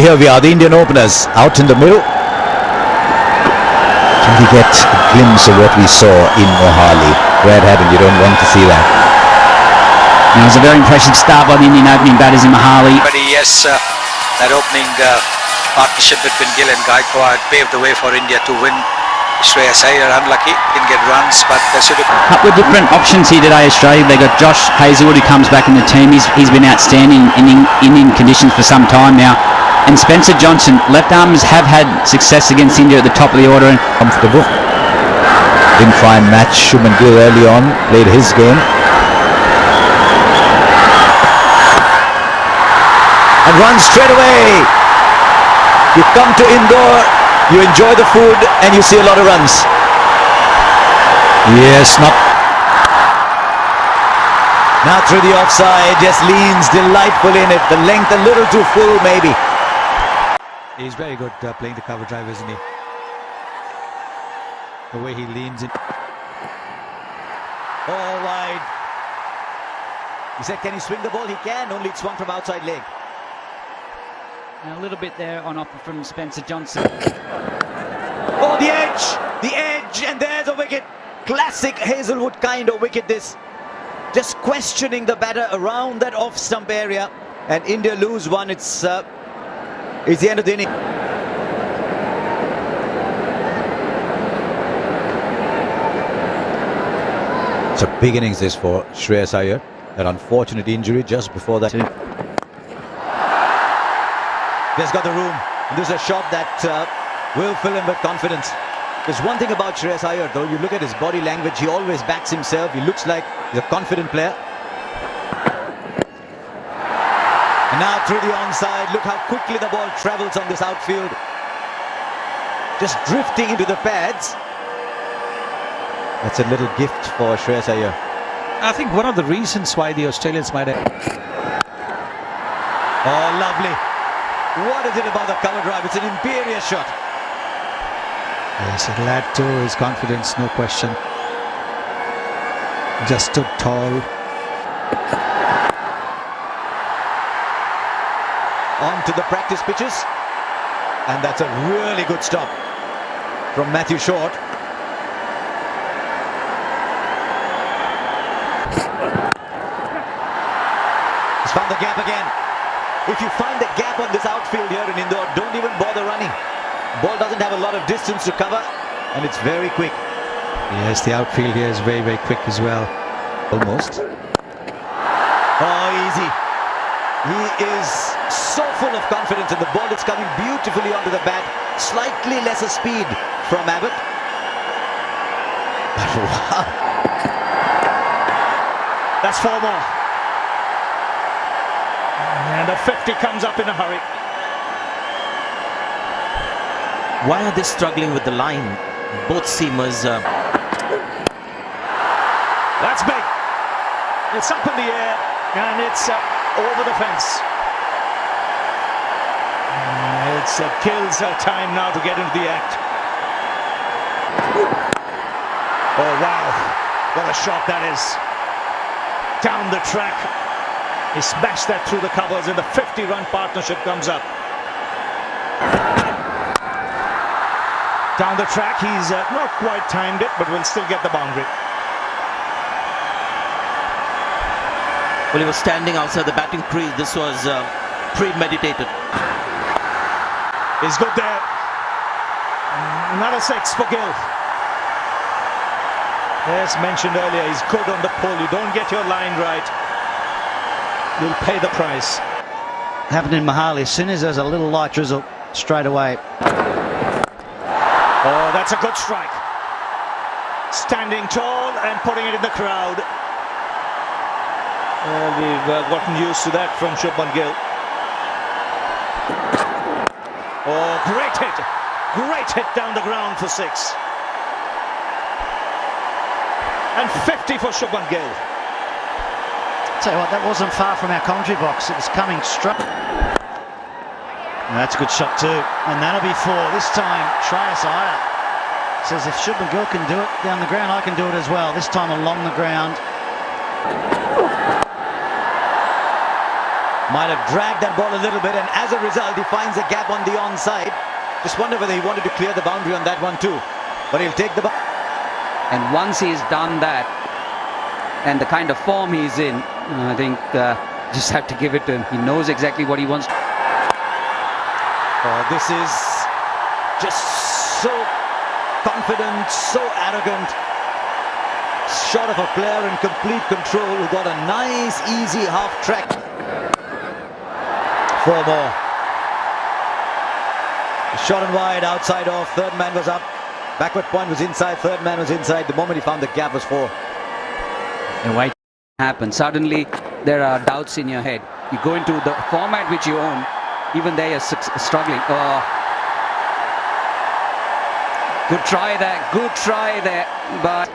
Here we are, the Indian openers out in the middle. Can we get a glimpse of what we saw in Mohali? Where it happened, you don't want to see that. Now, it was a very impressive start by the Indian opening batters in Mohali. But yes, that opening partnership between Gill and Gaikwad paved the way for India to win. Shreyas Iyer unlucky, didn't get runs, but there should have... A couple of different options here today, Australia. They got Josh Hazlewood, who comes back in the team. He's been outstanding in Indian conditions for some time now. And Spencer Johnson, left armers have had success against India at the top of the order. Comfortable. Didn't try and match Shubman Gill early on, played his game. And runs straight away. You come to Indore, you enjoy the food, and you see a lot of runs. Yes, not. Now through the offside, just leans delightful in it. The length a little too full, maybe. He's very good playing the cover drive, isn't he? The way he leans in. All wide. He said, can he swing the ball? He can, only it's swung from outside leg. Now, a little bit there on offer from Spencer Johnson. Oh, the edge, and there's a wicket. Classic Hazlewood kind of wicket this. Just questioning the batter around that off-stump area. And India lose one, it's the end of the inning. It's a big innings this for Shreyas Iyer. That unfortunate injury just before that. Just got the room. And this is a shot that will fill him with confidence. There's one thing about Shreyas Iyer though, you look at his body language, he always backs himself, he looks like he's a confident player. And now through the onside, look how quickly the ball travels on this outfield. Just drifting into the pads. That's a little gift for Shreyas Iyer. I think one of the reasons why the Australians might have... Oh, lovely. What is it about the cover drive? It's an imperious shot. Yes, it'll add to his confidence, no question. Just stood tall. On to the practice pitches. And that's a really good stop from Matthew Short. He's found the gap again. If you find the gap on this outfield here in Indore, don't even bother running. Ball doesn't have a lot of distance to cover, and it's very quick. Yes, the outfield here is very, very quick as well. Almost. Oh, easy. He is so full of confidence, and the ball is coming beautifully onto the bat. Slightly lesser speed from Abbott. But wow. That's 4 more. And a 50 comes up in a hurry. Why are they struggling with the line? Both seamers. That's big. It's up in the air and it's over the fence. It kills her time now to get into the act. Oh wow, what a shot that is. Down the track. He smashed that through the covers and the 50-run partnership comes up. Down the track, he's not quite timed it, but will still get the boundary. Well, he was standing outside the batting crease. This was premeditated. He's good there. Another 6 for Gill. As mentioned earlier, he's good on the pull. You don't get your line right, you'll pay the price. Happened in Mohali. As soon as there's a little light drizzle, straight away. Oh, that's a good strike. Standing tall and putting it in the crowd. Well, we've gotten used to that from Shubman Gill. Oh, great hit. Great hit down the ground for 6. And 50 for Shubman Gill. Tell you what, that wasn't far from our commentary box. It was coming straight. And that's a good shot too. And that'll be 4. This time, Shreyas Iyer says if Shubman Gill can do it down the ground, I can do it as well. This time along the ground. Might have dragged that ball a little bit, and as a result, he finds a gap on the onside. Just wonder whether he wanted to clear the boundary on that one too. But he'll take the... And once he's done that, and the kind of form he's in, I think just have to give it to him. He knows exactly what he wants. This is just so confident, so arrogant. Shot of a player in complete control who got a nice, easy half track. 4 more. Shot and wide, outside off. Third man was up. Backward point was inside. Third man was inside. The moment he found the gap was 4. And why happen? Suddenly there are doubts in your head. You go into the format which you own, even there you're struggling. Good try there, but...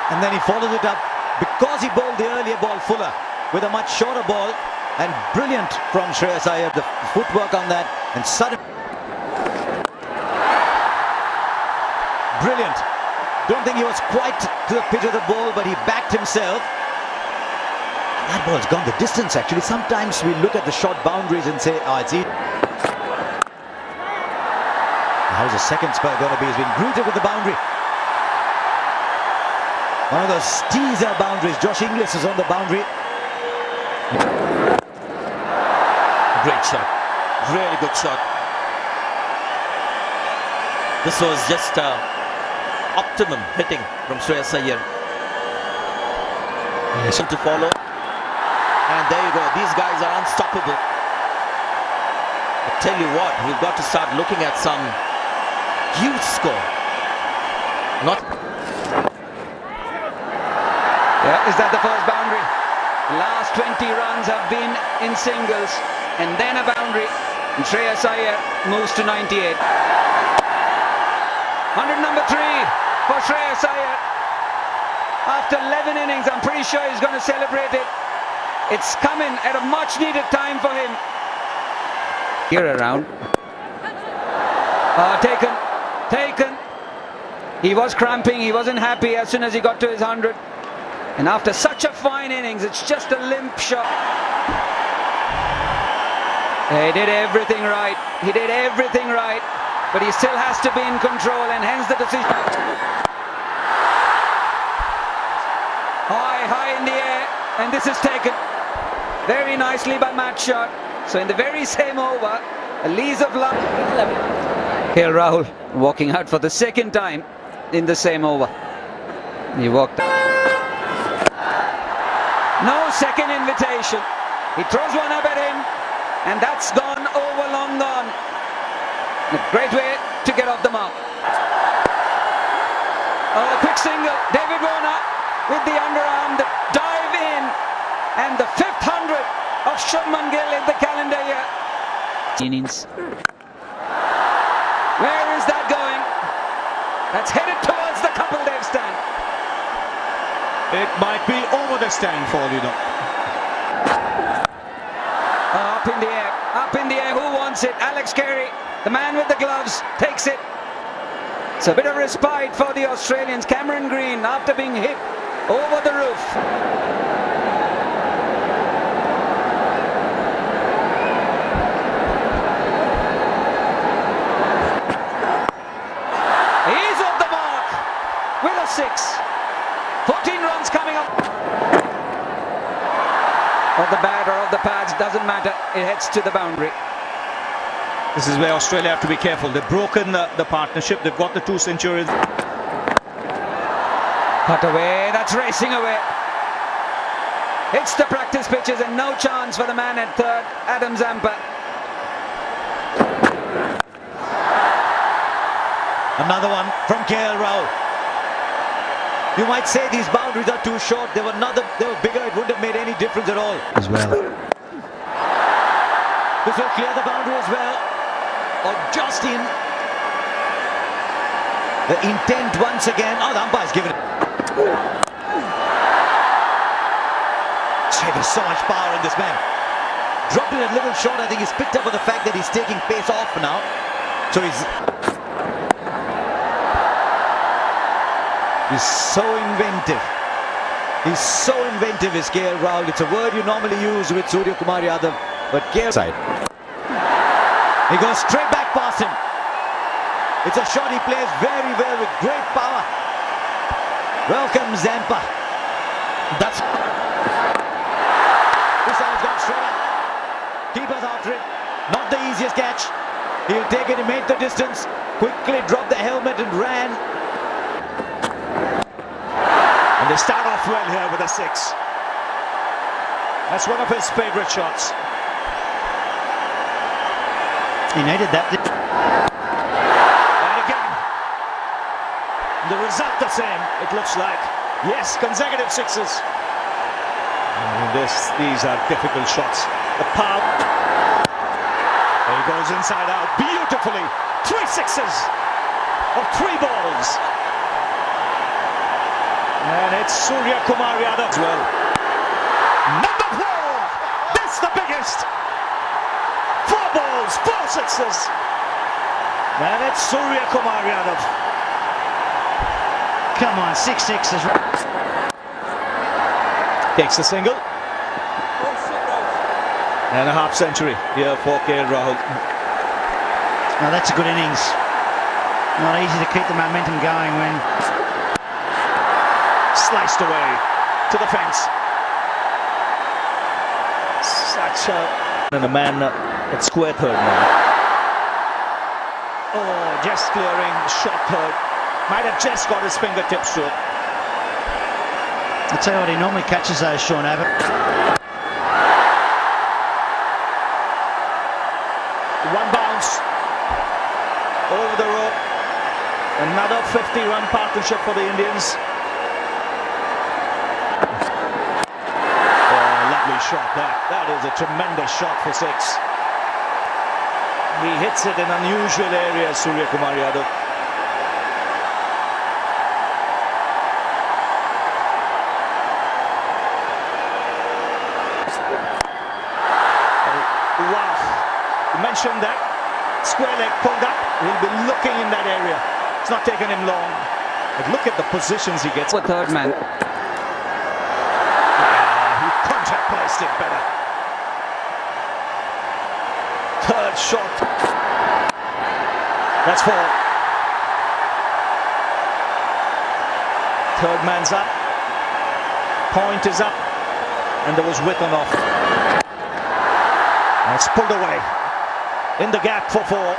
And then he followed it up because he bowled the earlier ball fuller with a much shorter ball, and brilliant from Shreyas Iyer, the footwork on that, and sudden... Brilliant. Don't think he was quite to the pitch of the ball, but he backed himself. That ball's gone the distance actually. Sometimes we look at the short boundaries and say, oh, it's easy. How's the second spell going to be? He's been greeted with the boundary. One of those teaser boundaries. Josh Inglis is on the boundary. Great shot. Really good shot. This was just optimum hitting from Shreyas Iyer. Yes. To follow. And there you go. These guys are unstoppable. I tell you what, we've got to start looking at some huge score. Not... Yeah, is that the first boundary? The last 20 runs have been in singles, and then a boundary. And Shreyas Iyer moves to 98. 100 number 3 for Shreyas Iyer. After 11 innings, I'm pretty sure he's going to celebrate it. It's coming at a much needed time for him. Here around. Taken. He was cramping, he wasn't happy as soon as he got to his 100. And after such a fine innings, it's just a limp shot. He did everything right. But he still has to be in control, and hence the decision. High in the air, and this is taken very nicely by Matt Shot. So in the very same over, a lease of luck. Here Rahul walking out for the second time in the same over. He walked out. No second invitation. He throws one up at him, and that's gone over, long gone. A great way to get off the mark. Oh, quick single. David Warner with the underarm, the dive in, and the 5th 100 of Shubman Gill in the calendar year. Innings. Where is that going? That's headed towards the Kapildev stand. It might be over the stand for all you know. Up in the air, who wants it? Alex Carey, the man with the gloves, takes it. It's a bit of respite for the Australians. Cameron Green, after being hit over the roof. He's off the mark with a 6. 14 runs coming up. Of the bat or of the pads, doesn't matter. It heads to the boundary. This is where Australia have to be careful. They've broken the partnership. They've got the 2 centuries. Cut away. That's racing away. Hits the practice pitches, and no chance for the man at third, Adam Zampa. Another one from KL Rahul. You might say these boundaries are too short. They were bigger. It wouldn't have made any difference at all. As well. This will clear the boundary as well. Or just in. The intent once again. Oh, the umpire's given it. There's so much power in this man. Dropped it a little short. I think he's picked up on the fact that he's taking pace off now. So he's so inventive. He's so inventive, is KL Rahul. It's a word you normally use with Surya Kumar Yadav, but KL side. He goes straight back past him. It's a shot he plays very well with great power. Welcome Zampa. That's... This time it's gone straight up. Keeper's after it. Not the easiest catch. He'll take it, he made the distance. Quickly dropped the helmet and ran. And they start off well here with a 6. That's one of his favourite shots. He needed that. And again, the result the same, it looks like. Yes, consecutive 6s. These are difficult shots. The power. There he goes inside out beautifully. 3 6s of 3 balls. And it's Surya Kumar Yadav as well. Number 4! That's the biggest! 4 balls, 4 6s. And it's Surya Kumar Yadav. Come on, 6 6s. Takes a single. And a half century here for KL Rahul. Now that's a good innings. Not easy to keep the momentum going when... Sliced away to the fence. Such a... And a man at square third now. Oh, just clearing, shot third. Might have just got his fingertips to it. I'll tell you what, he normally catches those, Sean Abbott. One bounce over the rope. Another 50-run partnership for the Indians. Oh, lovely shot that is a tremendous shot for 6. He hits it in unusual areas, Surya Kumar Yadav. Wow. You mentioned that. Square leg pulled up. He'll be looking in that area. It's not taking him long. But look at the positions he gets. The third man. He contact placed it better. Third shot. That's 4. Third man's up. Point is up. And there was width on off. And it's pulled away. In the gap for 4.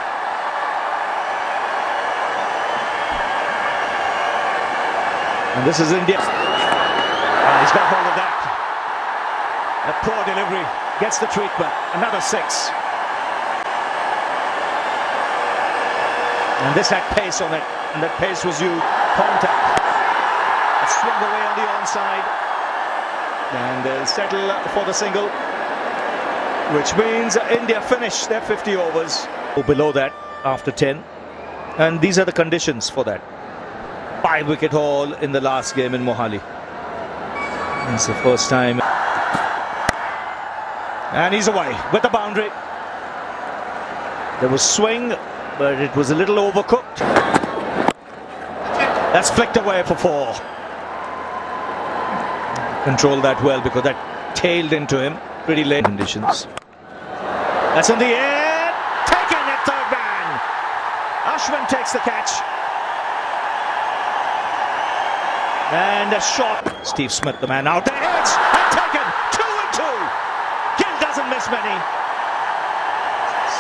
And this is India. And he's got hold of that. A poor delivery. Gets the treatment. Another 6. And this had pace on it. And that pace was used. Contact. It swung away on the onside. And they'll settle for the single. Which means India finish their 50 overs. Below that after 10. And these are the conditions for that. 5-wicket haul in the last game in Mohali. It's the first time. And he's away with the boundary. There was swing, but it was a little overcooked. That's flicked away for 4. Controlled that well because that tailed into him pretty late conditions. That's in the air. Taken at third man. Ashwin takes the catch. And a shot. Steve Smith, the man out there, hits and taken. 2 and 2. Gill doesn't miss many.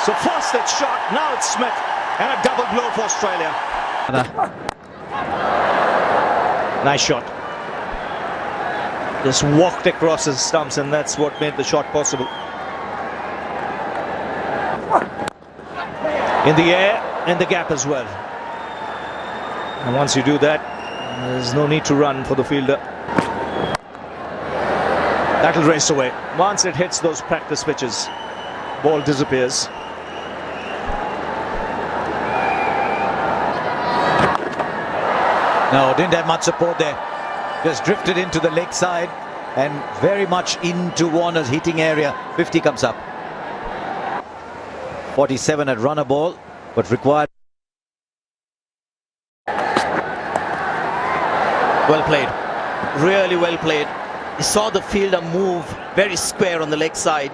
So first it's shot, now it's Smith, and a double blow for Australia. Nice shot. Just walked across his stumps, and that's what made the shot possible. In the air, in the gap as well. And once you do that, there's no need to run for the fielder. That'll race away. Once it hits those practice pitches, ball disappears. No, didn't have much support there. Just drifted into the leg side and very much into Warner's hitting area. 50 comes up. 47 at runner ball, but required. Well played. Really well played. He saw the fielder move very square on the leg side.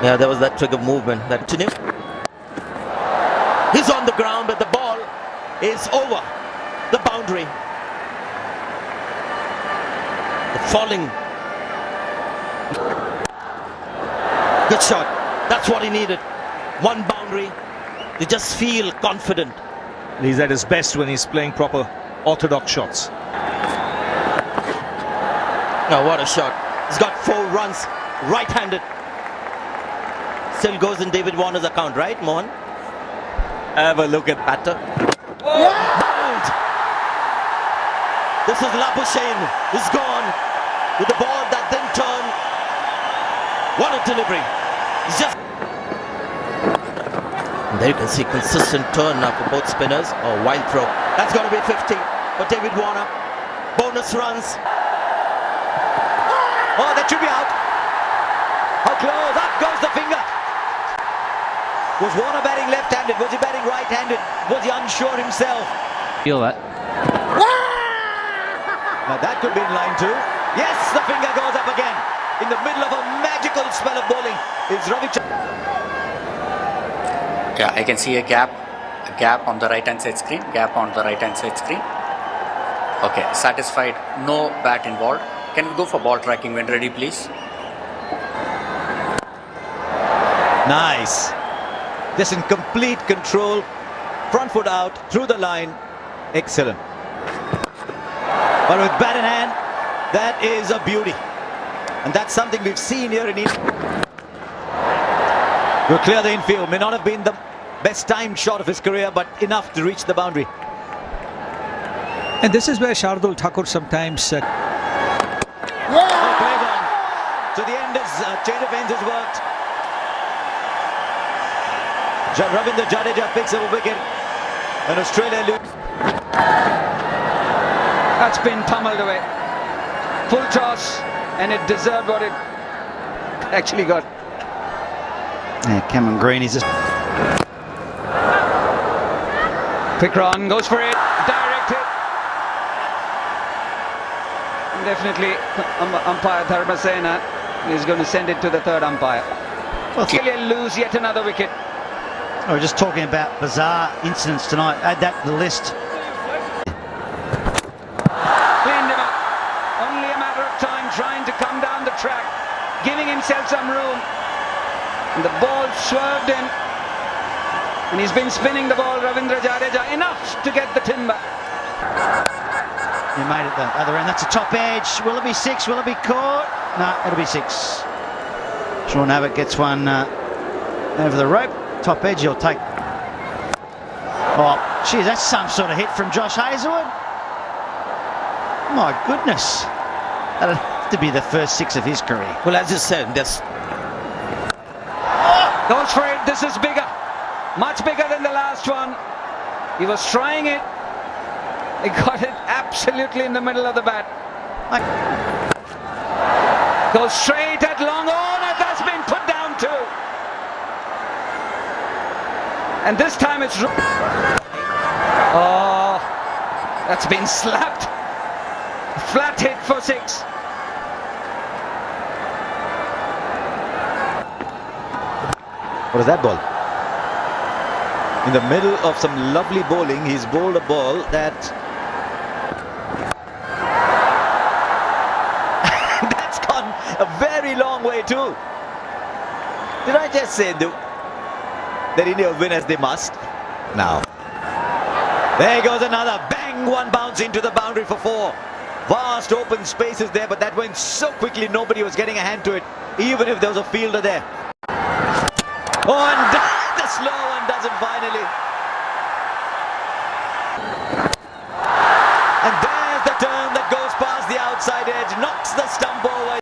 Yeah, there was that trigger movement. That to him. He's on the ground, but the ball is over the boundary. The falling. Good shot. That's what he needed. One boundary. You just feel confident. He's at his best when he's playing proper orthodox shots. Oh, what a shot. He's got 4 runs, right-handed. Still goes in David Warner's account, right, Mohan? Have a look at batter. Bowled. This is Labuschagne. He's gone with the ball that then turned. What a delivery. He's just... And there you can see consistent turn now for both spinners. Oh, wild throw. That's got to be 50 for David Warner. Bonus runs. Oh, that should be out. How close? Up goes the finger. Was Warner batting left-handed? Was he batting right-handed? Was he unsure himself? Feel that. Now that could be in line too. Yes, the finger goes up again. In the middle of a magical spell of bowling is Ravichandran. Yeah, I can see a gap on the right hand side screen, Okay, satisfied, no bat involved. Can we go for ball tracking when ready, please? Nice. Just in complete control. Front foot out, through the line. Excellent. But with bat in hand, that is a beauty. And that's something we've seen here in India. Will clear the infield. May not have been the best timed shot of his career, but enough to reach the boundary. And this is where Shardul Thakur sometimes... Played on. So the end is, change of ends has worked. Ravindra Jadeja picks up a wicket. And Australia lose. That's been pummeled away. Full toss, and it deserved what it actually got. Yeah, Cameron Green is just... Quick run, goes for it, directed. And definitely, umpire Dharmasena is going to send it to the third umpire. Well, Australia lose yet another wicket. We're just talking about bizarre incidents tonight. Add that to the list. Cleaned him up. Only a matter of time trying to come down the track, giving himself some room. And the ball swerved in. And he's been spinning the ball, Ravindra Jadeja, enough to get the timber. You made it the other end. That's a top edge. Will it be 6? Will it be caught? No, it'll be 6. Sean Abbott gets one over the rope. Top edge, he'll take. Oh, geez, that's some sort of hit from Josh Hazlewood. My goodness. That'll have to be the first 6 of his career. Well, as you said, this... Goes for it. This is bigger. Much bigger than the last one. He was trying it. He got it absolutely in the middle of the bat. Goes straight at long on, and that's been put down too. And this time it's... Oh, that's been slapped. Flat hit for 6. What is that ball? In the middle of some lovely bowling, he's bowled a ball that... That's gone a very long way too. Did I just say that India will win as they must? Now. There goes another. Bang! One bounce into the boundary for 4. Vast open spaces there, but that went so quickly nobody was getting a hand to it, even if there was a fielder there. Oh, and the slow one does it finally. And there's the turn that goes past the outside edge, knocks the stump over.